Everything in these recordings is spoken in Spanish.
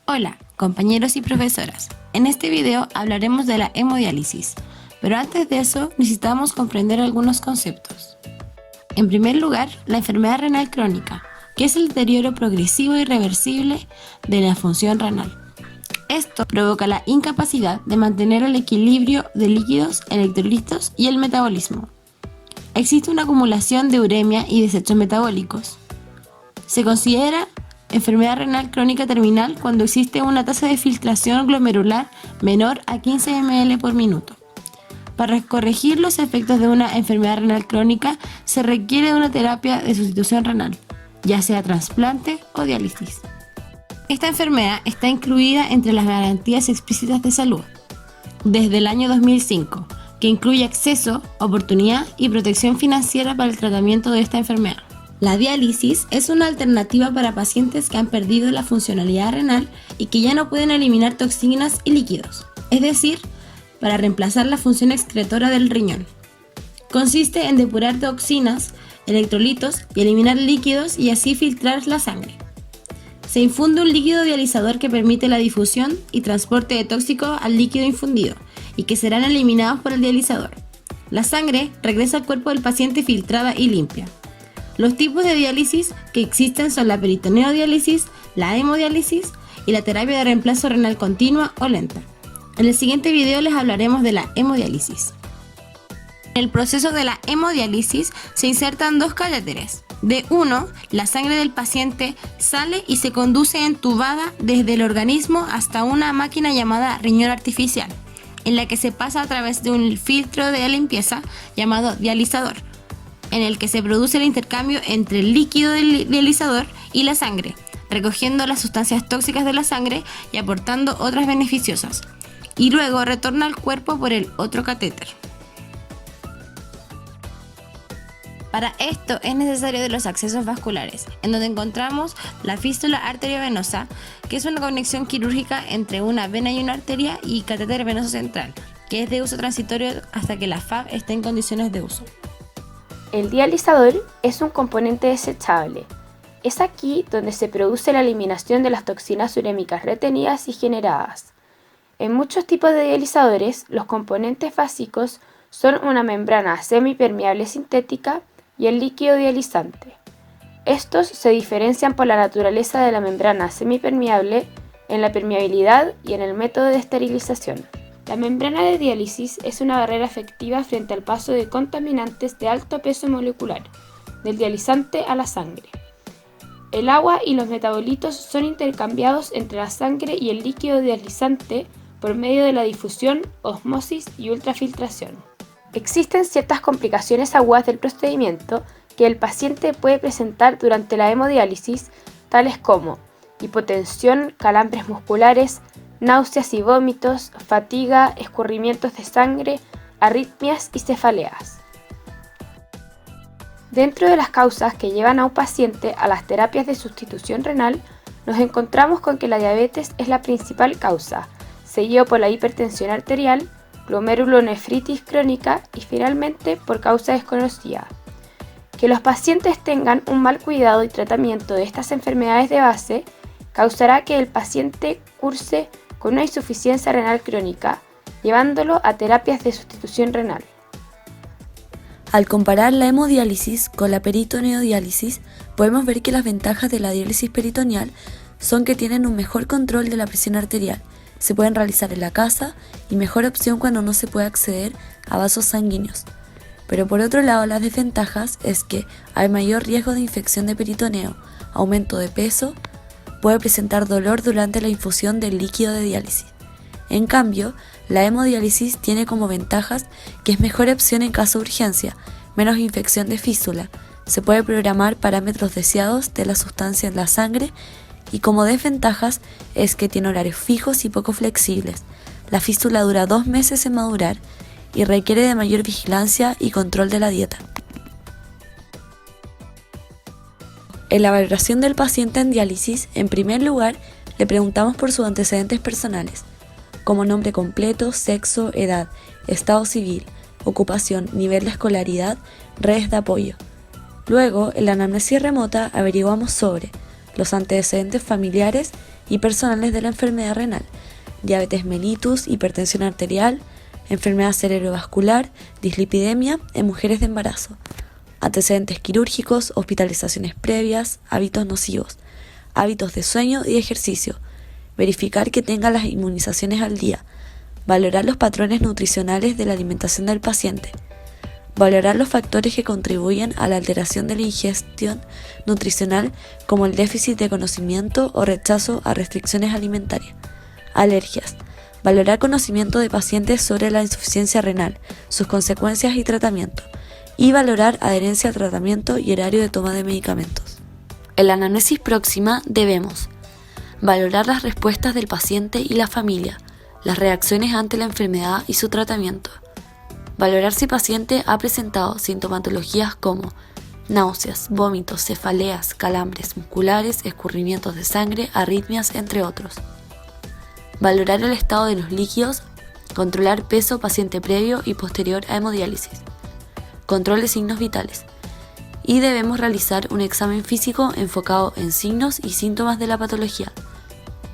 Hola, compañeros y profesoras. En este video hablaremos de la hemodiálisis, pero antes de eso necesitamos comprender algunos conceptos. En primer lugar, la enfermedad renal crónica, que es el deterioro progresivo e irreversible de la función renal. Esto provoca la incapacidad de mantener el equilibrio de líquidos, electrolitos y el metabolismo. Existe una acumulación de uremia y desechos metabólicos. Se considera enfermedad renal crónica terminal cuando existe una tasa de filtración glomerular menor a 15 ml por minuto. Para corregir los efectos de una enfermedad renal crónica se requiere de una terapia de sustitución renal, ya sea trasplante o diálisis. Esta enfermedad está incluida entre las garantías explícitas de salud desde el año 2005, que incluye acceso, oportunidad y protección financiera para el tratamiento de esta enfermedad. La diálisis es una alternativa para pacientes que han perdido la funcionalidad renal y que ya no pueden eliminar toxinas y líquidos, es decir, para reemplazar la función excretora del riñón. Consiste en depurar toxinas, electrolitos y eliminar líquidos y así filtrar la sangre. Se infunde un líquido dializador que permite la difusión y transporte de tóxicos al líquido infundido y que serán eliminados por el dializador. La sangre regresa al cuerpo del paciente filtrada y limpia. Los tipos de diálisis que existen son la peritoneodiálisis, la hemodiálisis y la terapia de reemplazo renal continua o lenta. En el siguiente video les hablaremos de la hemodiálisis. En el proceso de la hemodiálisis se insertan dos catéteres. De uno, la sangre del paciente sale y se conduce entubada desde el organismo hasta una máquina llamada riñón artificial, en la que se pasa a través de un filtro de limpieza llamado dializador, en el que se produce el intercambio entre el líquido del dializador y la sangre, recogiendo las sustancias tóxicas de la sangre y aportando otras beneficiosas, y luego retorna al cuerpo por el otro catéter. Para esto es necesario de los accesos vasculares, en donde encontramos la fístula arteriovenosa, que es una conexión quirúrgica entre una vena y una arteria, y catéter venoso central, que es de uso transitorio hasta que la FAV esté en condiciones de uso. El dializador es un componente desechable. Es aquí donde se produce la eliminación de las toxinas urémicas retenidas y generadas. En muchos tipos de dializadores, los componentes básicos son una membrana semipermeable sintética y el líquido dializante. Estos se diferencian por la naturaleza de la membrana semipermeable, en la permeabilidad y en el método de esterilización. La membrana de diálisis es una barrera efectiva frente al paso de contaminantes de alto peso molecular, del dializante a la sangre. El agua y los metabolitos son intercambiados entre la sangre y el líquido dializante por medio de la difusión, osmosis y ultrafiltración. Existen ciertas complicaciones agudas del procedimiento que el paciente puede presentar durante la hemodiálisis, tales como hipotensión, calambres musculares, náuseas y vómitos, fatiga, escurrimientos de sangre, arritmias y cefaleas. Dentro de las causas que llevan a un paciente a las terapias de sustitución renal, nos encontramos con que la diabetes es la principal causa, seguido por la hipertensión arterial, glomerulonefritis crónica y finalmente por causa desconocida. Que los pacientes tengan un mal cuidado y tratamiento de estas enfermedades de base causará que el paciente curse con una insuficiencia renal crónica, llevándolo a terapias de sustitución renal. Al comparar la hemodiálisis con la peritoneodiálisis, podemos ver que las ventajas de la diálisis peritoneal son que tienen un mejor control de la presión arterial, se pueden realizar en la casa y mejor opción cuando no se puede acceder a vasos sanguíneos. Pero por otro lado, las desventajas es que hay mayor riesgo de infección de peritoneo, aumento de peso, puede presentar dolor durante la infusión del líquido de diálisis. En cambio, la hemodiálisis tiene como ventajas que es mejor opción en caso de urgencia, menos infección de fístula, se puede programar parámetros deseados de la sustancia en la sangre y como desventajas es que tiene horarios fijos y poco flexibles. La fístula dura 2 meses en madurar y requiere de mayor vigilancia y control de la dieta. En la valoración del paciente en diálisis, en primer lugar, le preguntamos por sus antecedentes personales, como nombre completo, sexo, edad, estado civil, ocupación, nivel de escolaridad, redes de apoyo. Luego, en la anamnesis remota, averiguamos sobre los antecedentes familiares y personales de la enfermedad renal, diabetes mellitus, hipertensión arterial, enfermedad cerebrovascular, dislipidemia en mujeres de embarazo, antecedentes quirúrgicos, hospitalizaciones previas, hábitos nocivos, hábitos de sueño y ejercicio, verificar que tenga las inmunizaciones al día, valorar los patrones nutricionales de la alimentación del paciente, valorar los factores que contribuyen a la alteración de la ingestión nutricional como el déficit de conocimiento o rechazo a restricciones alimentarias, alergias, valorar conocimiento de pacientes sobre la insuficiencia renal, sus consecuencias y tratamiento, y valorar adherencia al tratamiento y horario de toma de medicamentos. En la anamnesis próxima debemos valorar las respuestas del paciente y la familia, las reacciones ante la enfermedad y su tratamiento, valorar si el paciente ha presentado sintomatologías como náuseas, vómitos, cefaleas, calambres musculares, escurrimientos de sangre, arritmias, entre otros. Valorar el estado de los líquidos, controlar peso paciente previo y posterior a hemodiálisis, control de signos vitales. Y debemos realizar un examen físico enfocado en signos y síntomas de la patología.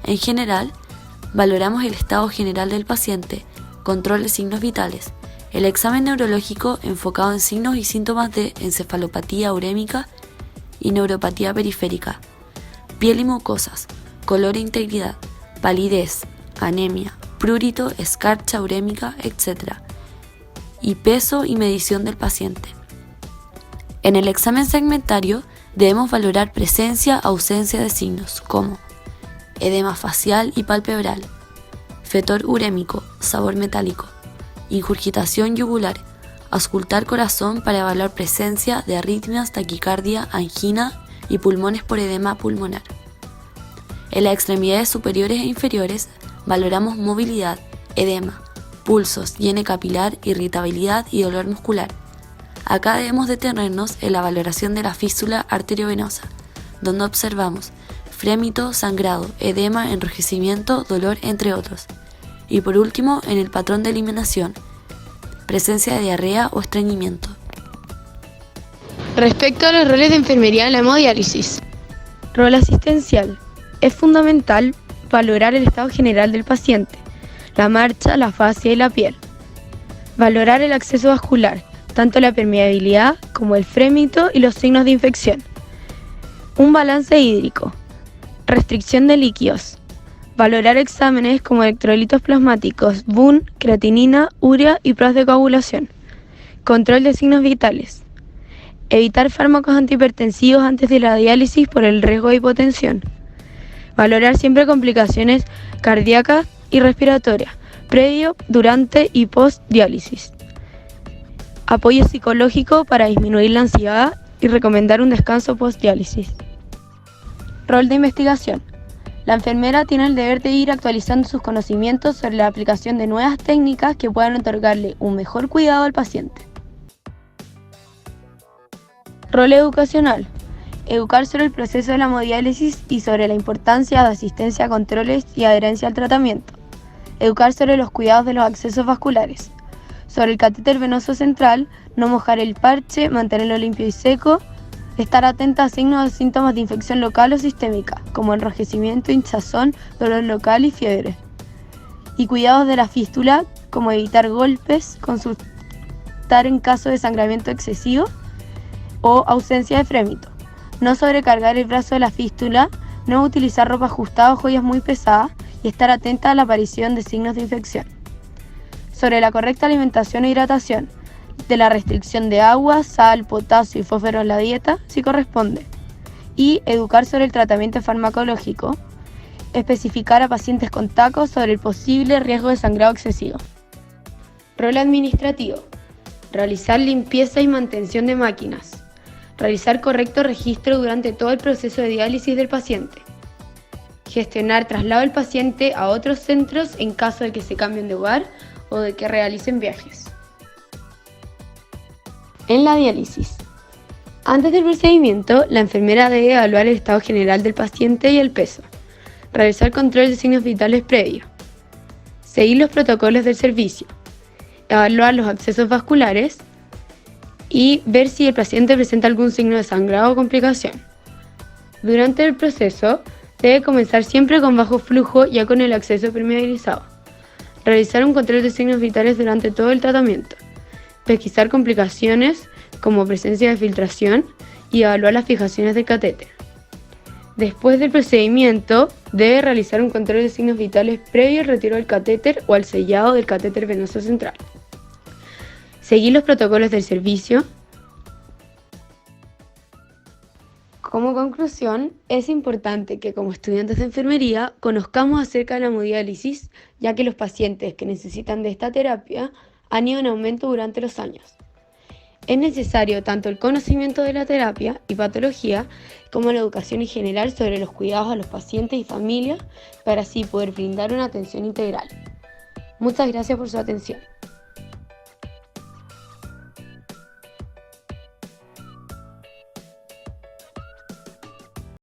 En general, valoramos el estado general del paciente, control de signos vitales, el examen neurológico enfocado en signos y síntomas de encefalopatía urémica y neuropatía periférica, piel y mucosas, color e integridad, palidez, anemia, prurito, escarcha urémica, etc. Y peso y medición del paciente. En el examen segmentario debemos valorar presencia, ausencia de signos como edema facial y palpebral, fetor urémico, sabor metálico, ingurgitación yugular, auscultar corazón para evaluar presencia de arritmias, taquicardia, angina y pulmones por edema pulmonar. En las extremidades superiores e inferiores valoramos movilidad, edema, pulsos, hiene capilar, irritabilidad y dolor muscular. Acá debemos detenernos en la valoración de la fístula arteriovenosa, donde observamos frémito, sangrado, edema, enrojecimiento, dolor, entre otros. Y por último, en el patrón de eliminación, presencia de diarrea o estreñimiento. Respecto a los roles de enfermería en la hemodiálisis. Rol asistencial. Es fundamental valorar el estado general del paciente, la marcha, la fascia y la piel. Valorar el acceso vascular, tanto la permeabilidad como el frémito y los signos de infección. Un balance hídrico. Restricción de líquidos. Valorar exámenes como electrolitos plasmáticos, BUN, creatinina, urea y pruebas de coagulación. Control de signos vitales. Evitar fármacos antihipertensivos antes de la diálisis por el riesgo de hipotensión. Valorar siempre complicaciones cardíacas y respiratorias, previo, durante y post diálisis. Apoyo psicológico para disminuir la ansiedad y recomendar un descanso post diálisis. Rol de investigación. La enfermera tiene el deber de ir actualizando sus conocimientos sobre la aplicación de nuevas técnicas que puedan otorgarle un mejor cuidado al paciente. Rol educacional. Educar sobre el proceso de la hemodiálisis y sobre la importancia de asistencia a controles y adherencia al tratamiento. Educar sobre los cuidados de los accesos vasculares. Sobre el catéter venoso central, no mojar el parche, mantenerlo limpio y seco. Estar atenta a signos o síntomas de infección local o sistémica, como enrojecimiento, hinchazón, dolor local y fiebre. Y cuidados de la fístula, como evitar golpes, consultar en caso de sangramiento excesivo o ausencia de frémito. No sobrecargar el brazo de la fístula, no utilizar ropa ajustada o joyas muy pesadas y estar atenta a la aparición de signos de infección. Sobre la correcta alimentación e hidratación, de la restricción de agua, sal, potasio y fósforo en la dieta, si corresponde. Y educar sobre el tratamiento farmacológico, especificar a pacientes con TACO sobre el posible riesgo de sangrado excesivo. Rol administrativo. Realizar limpieza y mantención de máquinas. Realizar correcto registro durante todo el proceso de diálisis del paciente. Gestionar traslado del paciente a otros centros en caso de que se cambien de hogar o de que realicen viajes. En la diálisis. Antes del procedimiento, la enfermera debe evaluar el estado general del paciente y el peso. Realizar control de signos vitales previos. Seguir los protocolos del servicio. Evaluar los accesos vasculares y ver si el paciente presenta algún signo de sangrado o complicación. Durante el proceso, Debe comenzar siempre con bajo flujo, ya con el acceso permeabilizado. Realizar un control de signos vitales durante todo el tratamiento. Pesquisar complicaciones como presencia de filtración y evaluar las fijaciones del catéter. Después del procedimiento, debe realizar un control de signos vitales previo al retiro del catéter o al sellado del catéter venoso central. Seguir los protocolos del servicio. Como conclusión, es importante que como estudiantes de enfermería conozcamos acerca de la hemodiálisis, ya que los pacientes que necesitan de esta terapia han ido en aumento durante los años. Es necesario tanto el conocimiento de la terapia y patología como la educación en general sobre los cuidados a los pacientes y familias para así poder brindar una atención integral. Muchas gracias por su atención.